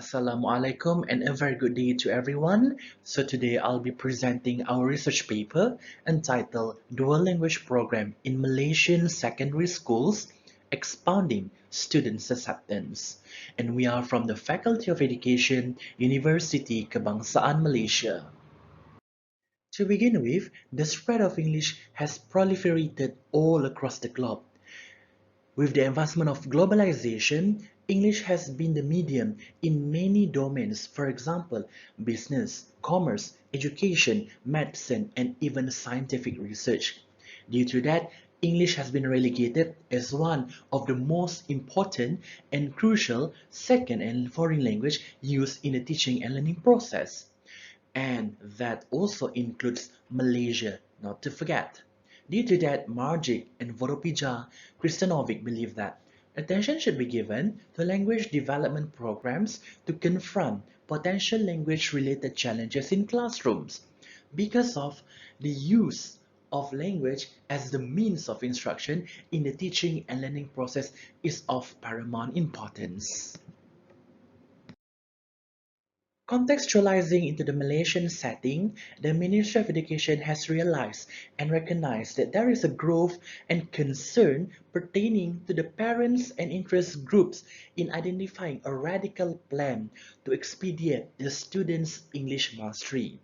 Assalamualaikum and a very good day to everyone. So today I'll be presenting our research paper entitled Dual Language Program in Malaysian Secondary Schools Expounding Student Acceptance. And we are from the Faculty of Education, University Kebangsaan Malaysia. To begin with, the spread of English has proliferated all across the globe. With the advancement of globalization, English has been the medium in many domains, for example, business, commerce, education, medicine, and even scientific research. Due to that, English has been relegated as one of the most important and crucial second and foreign language used in the teaching and learning process. And that also includes Malaysia, not to forget. Due to that, Margic and Voropija Kristanovic believe that attention should be given to language development programs to confront potential language-related challenges in classrooms because of the use of language as the means of instruction in the teaching and learning process is of paramount importance. Contextualizing into the Malaysian setting, the Ministry of Education has realized and recognized that there is a growth and concern pertaining to the parents and interest groups in identifying a radical plan to expedite the students' English mastery.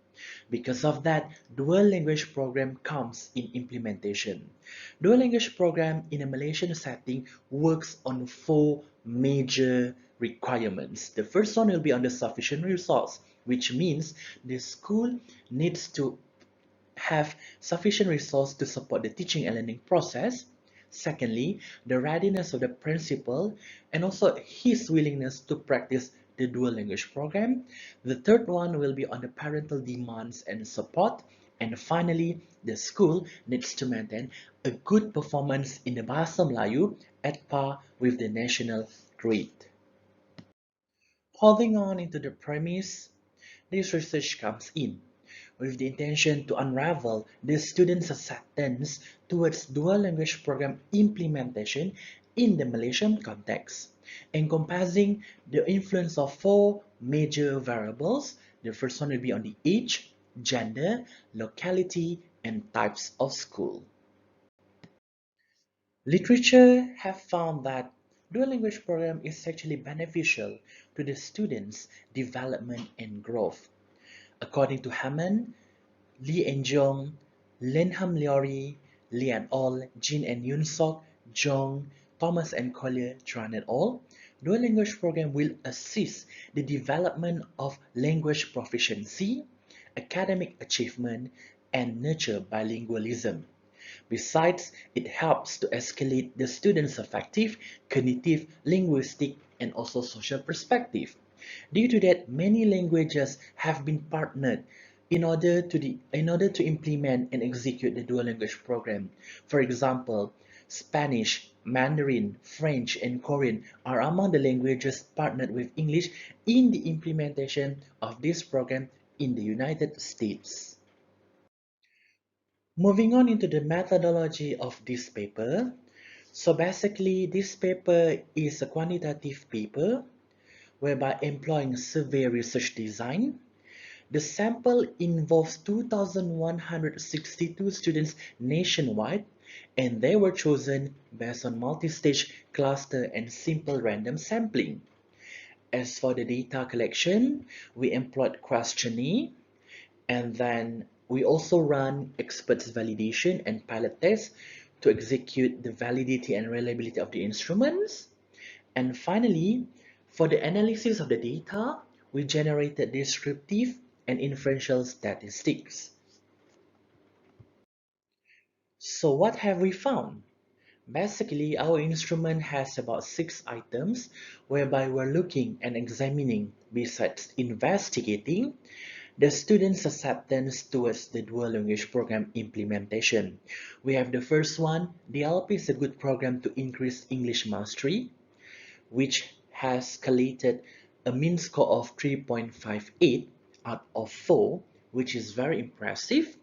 Because of that, dual language program comes in implementation. Dual language program in a Malaysian setting works on four major requirements. The first one will be on the sufficient resource, which means the school needs to have sufficient resource to support the teaching and learning process. Secondly, the readiness of the principal and also his willingness to practice the dual language program. The third one will be on the parental demands and support. And finally, the school needs to maintain a good performance in the Bahasa Melayu at par with the national grade. Holding on into the premise, this research comes in with the intention to unravel the students' acceptance towards dual language program implementation in the Malaysian context, encompassing the influence of four major variables. The first one will be on the age, gender, locality, and types of school. Literature have found that dual language program is actually beneficial to the students' development and growth. According to Hammond, Lee and Jong, Lenham Leori, Lee and al., Jin and Yun Sok, Jong, Thomas and Collier, Tran et al., dual language program will assist the development of language proficiency, academic achievement, and nurture bilingualism. Besides, it helps to escalate the students' affective, cognitive, linguistic, and also social perspective. Due to that, many languages have been partnered in order to implement and execute the dual language program. For example, Spanish, Mandarin, French, and Korean are among the languages partnered with English in the implementation of this program in the United States. Moving on into the methodology of this paper. So basically, this paper is a quantitative paper whereby employing survey research design. The sample involves 2,162 students nationwide, and they were chosen based on multi-stage cluster and simple random sampling. As for the data collection, we employed questionnaire, and then we also run experts validation and pilot tests to execute the validity and reliability of the instruments. And finally, for the analysis of the data, we generated descriptive and inferential statistics. So what have we found? Basically, our instrument has about 6 items whereby we're looking and examining, besides investigating, the students' acceptance towards the dual language program implementation. We have the first one, DLP is a good program to increase English mastery, which has collated a mean score of 3.58 out of 4, which is very impressive.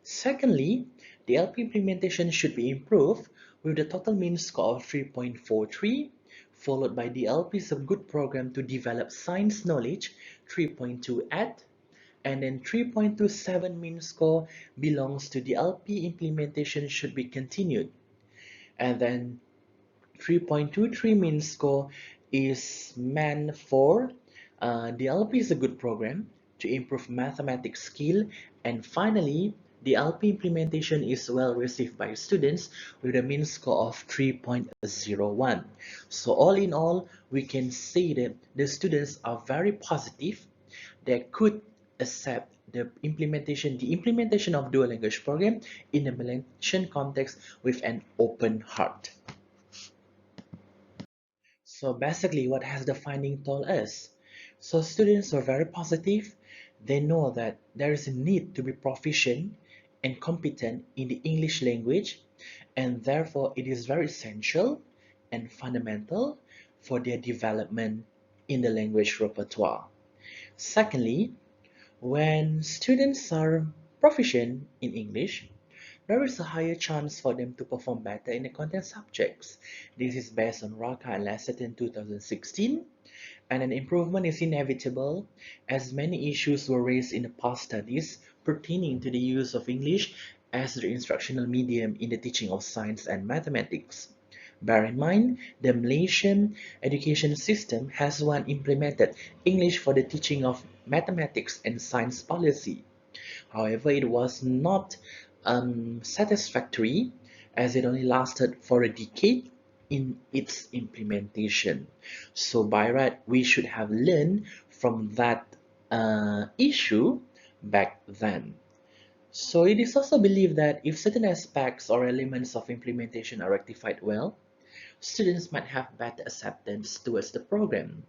Secondly, the LP implementation should be improved with the total mean score of 3.43 followed by the LP is a good program to develop science knowledge, 3.2 at, and then 3.27 mean score belongs to the LP implementation should be continued. And then 3.23 mean score is meant for the LP is a good program to improve mathematics skill. And finally, the LP implementation is well received by students with a mean score of 3.01. So all in all, we can say that the students are very positive. They could accept the implementation of dual language program in the Malaysian context with an open heart. So basically, what has the finding told us? So students are very positive. They know that there is a need to be proficient and competent in the English language, and therefore it is very essential and fundamental for their development in the language repertoire. Secondly, when students are proficient in English, there is a higher chance for them to perform better in the content subjects. This is based on Raka and Lasset in 2016, and an improvement is inevitable as many issues were raised in the past studies pertaining to the use of English as the instructional medium in the teaching of science and mathematics. Bear in mind, the Malaysian education system has one implemented English for the teaching of mathematics and science policy. However, it was not satisfactory as it only lasted for a decade in its implementation. So by right, we should have learned from that issue back then. So it is also believed that if certain aspects or elements of implementation are rectified well, students might have better acceptance towards the program.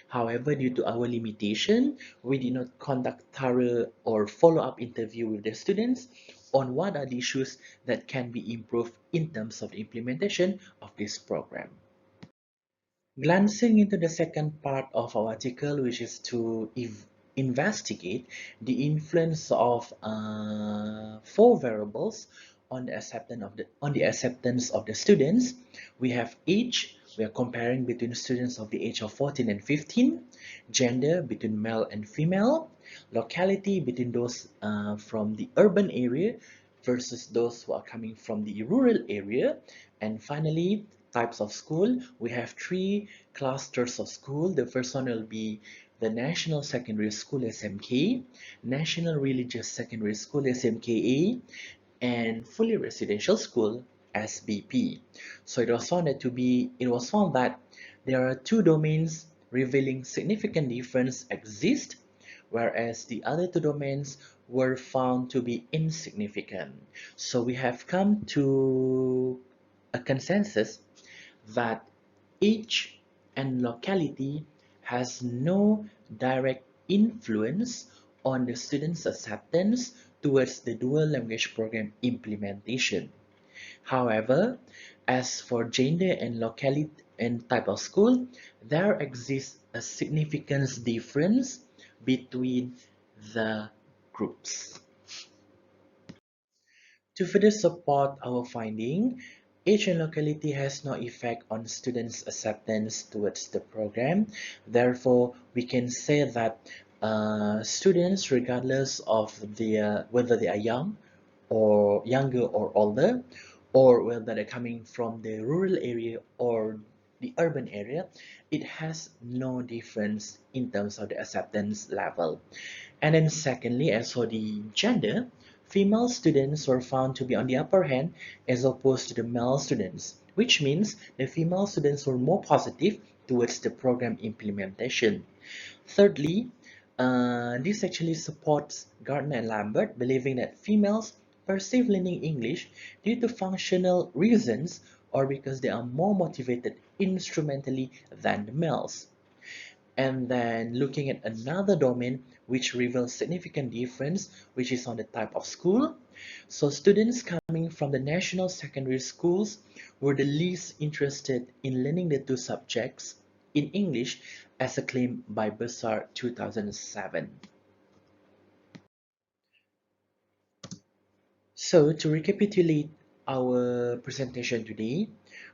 However, due to our limitation, we did not conduct thorough or follow-up interview with the students on what are the issues that can be improved in terms of the implementation of this program. Glancing into the second part of our article, which is to investigate the influence of four variables on the acceptance of the students. We have age. We are comparing between students of the age of 14 and 15, gender between male and female, locality between those from the urban area versus those who are coming from the rural area, and finally types of school. We have three clusters of school. The first one will be the National Secondary School SMK, National Religious Secondary School SMKA, and Fully Residential School SBP. So it was found that there are two domains revealing significant difference exist, whereas the other two domains were found to be insignificant. So we have come to a consensus that age and locality has no direct influence on the students' acceptance towards the dual language program implementation. However, as for gender and locality and type of school, there exists a significant difference between the groups. To further support our finding, age and locality has no effect on students' acceptance towards the program. Therefore, we can say that students, regardless of whether they are young or younger or older, or whether they're coming from the rural area or the urban area, it has no difference in terms of the acceptance level. And then secondly, as for the gender, female students were found to be on the upper hand as opposed to the male students, which means the female students were more positive towards the program implementation. Thirdly, this actually supports Gardner and Lambert, believing that females perceive learning English due to functional reasons or because they are more motivated instrumentally than the males. And then looking at another domain which reveals significant difference, which is on the type of school. So students coming from the national secondary schools were the least interested in learning the two subjects in English as a claim by Bursar 2007. So to recapitulate our presentation today,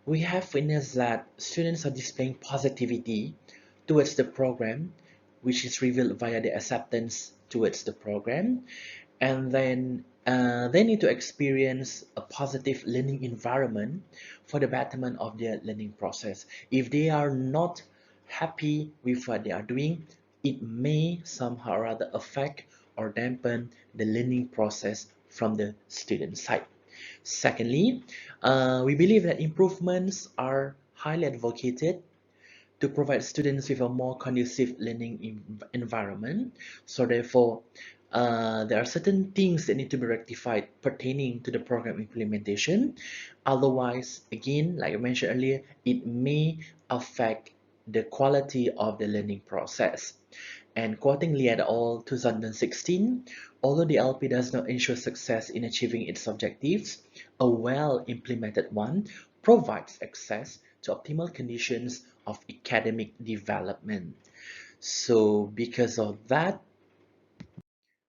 we have witnessed that students are displaying positivity towards the program, which is revealed via the acceptance towards the program, and then they need to experience a positive learning environment for the betterment of their learning process. If they are not happy with what they are doing, it may somehow or other affect or dampen the learning process from the student side. Secondly, we believe that improvements are highly advocated to provide students with a more conducive learning environment. So therefore, there are certain things that need to be rectified pertaining to the program implementation. Otherwise, again, like I mentioned earlier, it may affect the quality of the learning process. And quoting Lee et al. 2016, although the LP does not ensure success in achieving its objectives, a well-implemented one provides access to optimal conditions of academic development. So because of that,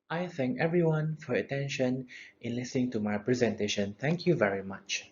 I thank everyone for your attention in listening to my presentation. Thank you very much.